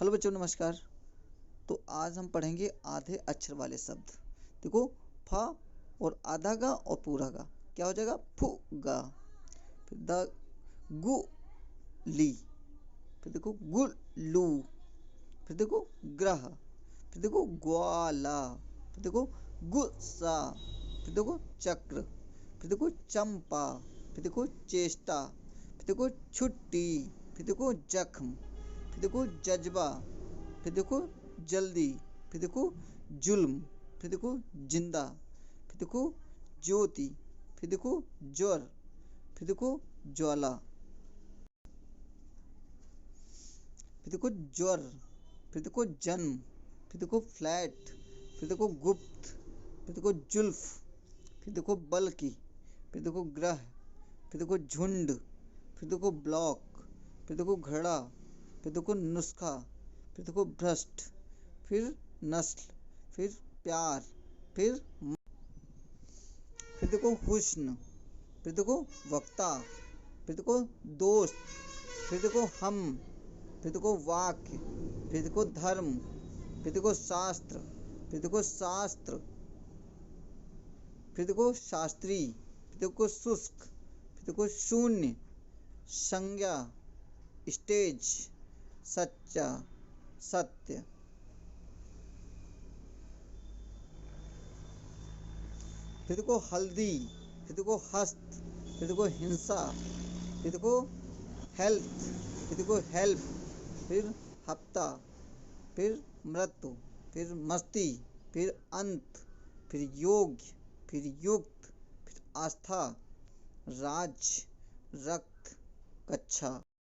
Hello बच्चों, नमस्कार। तो आज हम पढ़ेंगे आधे अक्षर वाले शब्द। देखो, फा और आधा गा और पूरा गा क्या हो जाएगा? फुगा। फिर द गु ली। फिर देखो गुल्लू। फिर देखो ग्रह। फिर देखो ग्वाला। फिर देखो गुस्सा। फिर देखो चक्र। फिर देखो चंपा। फिर देखो चेष्टा। फिर देखो छुट्टी। फिर देखो जख्म। फिर देखो जज्बा। फिर देखो जल्दी। फिर देखो जुल्म। फिर देखो जिंदा। फिर देखो ज्योति। फिर देखो ज्वर। फिर देखो ज्वाला। फिर देखो ज्वर। फिर देखो जन्म। फिर देखो फ्लैट। फिर देखो गुप्त। फिर देखो जुल्फ। फिर देखो बल्कि। फिर देखो ग्रह। फिर देखो झुंड। फिर देखो ब्लॉक। फिर देखो घड़ा। फिर देखो नुस्खा। फिर देखो भ्रष्ट। फिर नस्ल। फिर प्यार। फिर देखो हुस्न। फिर देखो वक्ता। फिर देखो दोस्त। फिर देखो हम। फिर देखो वाक्य। फिर देखो धर्म। फिर देखो शास्त्र। फिर देखो शास्त्र। फिर देखो शास्त्री। फिर देखो शुष्क। फिर देखो शून्य। संज्ञा। स्टेज। सच्चा। सत्य। फिर देखो हल्दी। फिर देखो हस्त। फिर देखो हिंसा। फिर देखो हेल्थ। फिर देखो हेल्प। फिर हफ्ता। फिर मृत्यु। फिर मस्ती। फिर अंत। फिर योग्य। फिर युक्त। फिर आस्था। राज। रक्त। कच्छा।